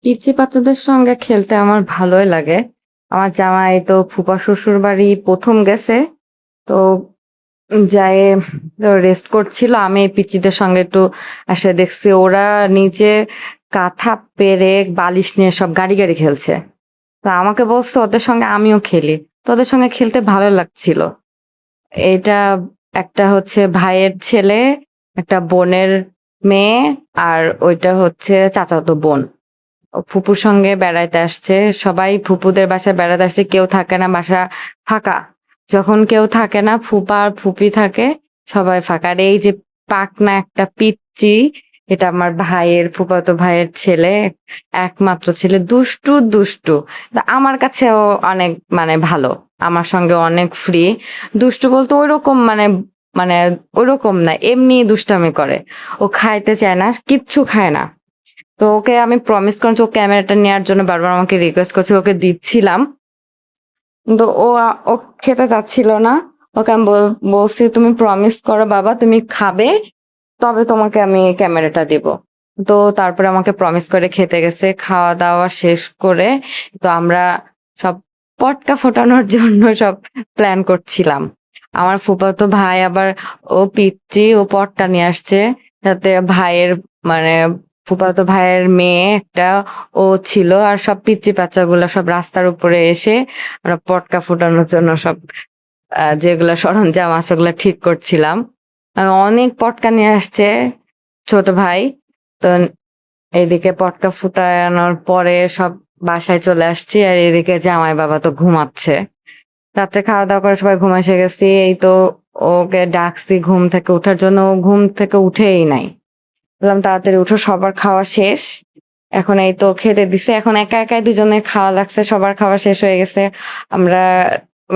পিচ্চি বাচ্চাদের সঙ্গে খেলতে আমার ভালোই লাগে। আমার জামাই তো ফুপা শ্বশুর বাড়ি ১ম গেছে। তো যেয়ে রেস্ট করছিল। আমি এই পিচ্চিদের সঙ্গে একটু এসে দেখছি ওরা নিচে কাঁথা, পেরেক, বালিশ নিয়ে সব গাড়ি খেলছে। তো আমাকে বলছে ওদের সঙ্গে আমিও খেলি। তো ওদের সঙ্গে খেলতে ভালো লাগছিল। এটা একটা হচ্ছে ভাইয়ের ছেলে, একটা বোনের মেয়ে, আর ওইটা হচ্ছে চাচাতো বোন। ফুপুর সঙ্গে বেড়াইতে আসছে। সবাই ফুপুদের বাসায় বেড়াতে আসছে। কেউ থাকে না, বাসা ফাঁকা। যখন কেউ থাকে না, ফুপা আর ফুপি থাকে, সবাই ফাঁকা। আর এই যে পাকনা একটা পিচ্চি, এটা আমার ভাইয়ের, ফুফাতো ভাইয়ের ছেলে, একমাত্র ছেলে। দুষ্টু দুষ্টু। তা আমার কাছেও অনেক মানে ভালো। আমার সঙ্গে অনেক ফ্রি। দুষ্টু বলতে ওইরকম মানে মানে ওইরকম না, এমনি দুষ্টামি করে। ও খাইতে চায় না, কিচ্ছু খায় না। তো ওকে আমি প্রমিস করেছি ও ক্যামেরাটা নেওয়ার জন্য বারবার আমাকে রিকোয়েস্ট করছে, ওকে দিচ্ছিলাম। কিন্তু ও খেতে চাচ্ছিল না। ওকে আমি বলছি তুমি প্রমিস করো বাবা তুমি খাবে, তবে তোমাকে আমি ক্যামেরাটা দিব। তো তারপরে আমাকে প্রমিস করে খেতে গেছে। খাওয়া দাওয়া শেষ করে তো আমরা সব পটকা ফোটানোর জন্য সব প্ল্যান করছিলাম। আমার ফুফাতো ভাই আবার ও পটকা নিয়ে আসছে, যাতে ভাইয়ের মানে ফুফাতো ভাইয়ের মেয়ে একটা ও ছিল, আর সব পিচ্চি বাচ্চাগুলো সব রাস্তার উপরে এসে আমরা পটকা ফুটানোর জন্য সব যেগুলা সরঞ্জাম আছে ওগুলা ঠিক করছিলাম। আর অনেক পটকা নিয়ে আসছে ছোট ভাই। তো এইদিকে পটকা ফুটানোর পরে সব বাসায় চলে আসছি, আর এদিকে জামাই বাবা তো ঘুমাচ্ছে। রাত্রে খাওয়া দাওয়া করে সবাই ঘুম এসে গেছি। এই তো ওকে ডাকছি ঘুম থেকে ওঠার জন্য, ও ঘুম থেকে উঠেই নাই। বললাম তাড়াতাড়ি উঠো, সবার খাওয়া শেষ। এখন এই তো খেতে দিছে। এখন একা একাই দুজনের খাওয়া লাগছে, সবার খাওয়া শেষ হয়ে গেছে। আমরা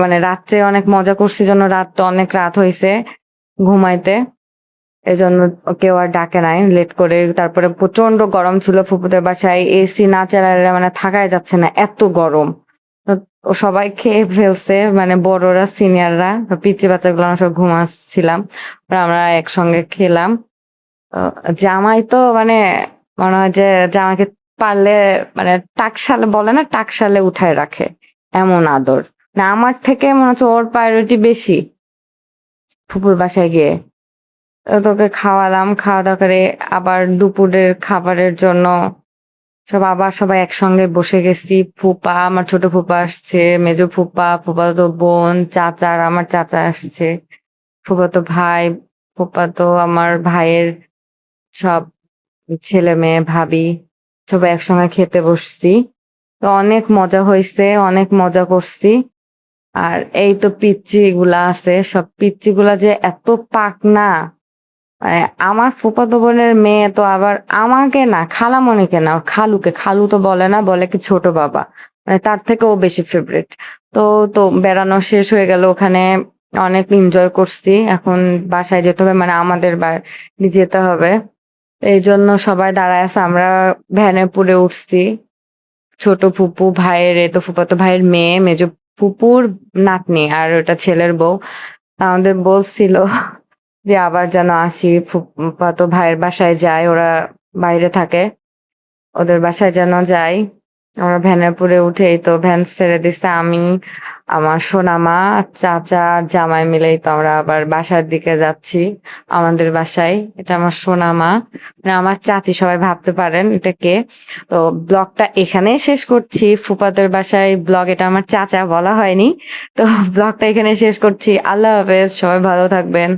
মানে রাত্রে অনেক মজা করছি জন্য রাত তো অনেক রাত হয়েছে ঘুমাইতে। এজন্য কেউ আর ডাকে নাই লেট করে। তারপরে প্রচন্ড গরম ছিল ফুপুদের বাসায়, এসি না চালালে মানে থাকাই যাচ্ছে না, এত গরম। তো ও সবাই খেয়ে ফেলছে, মানে বড়রা সিনিয়ররা, পিচ্চি বাচ্চাগুলো আমরা সব ঘুমাচ্ছিলাম। আমরা একসঙ্গে খেলাম। জামাই তো মানে মনে হয় যে জামাইকে পারলে মানে টাকশালে বলে না, টাকশালে উঠায় রাখে, এমন আদর। না আমার থেকে মনে হচ্ছে ওর প্রায়োরিটি বেশি ফুপুর বাসায় গিয়ে। তোকে খাওয়ালাম, খাওয়া দাওয়া করে আবার দুপুরের খাবারের জন্য আবার সবাই একসঙ্গে বসে গেছি। ফুপা, আমার ছোট ফুপা আসছে, মেজো ফুপা, ফুফাতো বোন, চাচা আর আমার চাচা আসছে, ফুফাতো ভাই, ফুফাতো আমার ভাইয়ের সব ছেলে মেয়ে, ভাবি, সবাই একসঙ্গে খেতে বসছি। তো অনেক মজা হয়েছে, অনেক মজা করছি। আর এই তো পিচ্চি গুলা আছে, সব পিচ্চি গুলা যে এত পাকনা, মানে আমার ফুফাতো বোনের মেয়ে তো আবার আমাকে না, খালামণিকে না, ওর খালুকে, খালু তো বলে না, বলে কি ছোট বাবা, মানে তার থেকে ও বেশি ফেভারিট। তো তো বেড়ানো শেষ হয়ে গেল ওখানে, অনেক এনজয় করছি। এখন বাসায় যেতে হবে, মানে আমাদের বাড়ি যেতে হবে। এই জন্য সবাই দাঁড়ায় আছে, আমরা ভ্যানে পুড়ে উঠছি। ছোট ফুপু ভাইয়ের, এ তো ফুফাতো ভাইয়ের মেয়ে, মেজো ফুপুর নাতনি, আর ওটা ছেলের বউ। আমাদের বলছিল যে আবার যেন আসি, ফুফাতো ভাইয়ের বাসায় যাই, ওরা বাইরে থাকে, ওদের বাসায় যেন যাই। আমরা ভ্যানে পুরে উঠেই তো ভ্যান ছেড়ে দিছে। আমি, আমার সোনামা, চাচা আর জামাই মিলেই তো আমরা আবার বাসার দিকে যাচ্ছি, আমাদের বাসায়। এটা আমার সোনামা, মানে আমার চাচি, সবাই ভাবতে পারেন এটা কে। তো ব্লগটা এখানেই শেষ করছি। ফুফাদের বাসায় ব্লগ, এটা আমার চাচা বলা হয়নি। তো ব্লগটা এখানে শেষ করছি। আল্লাহ হাফেজ, সবাই ভালো থাকবেন।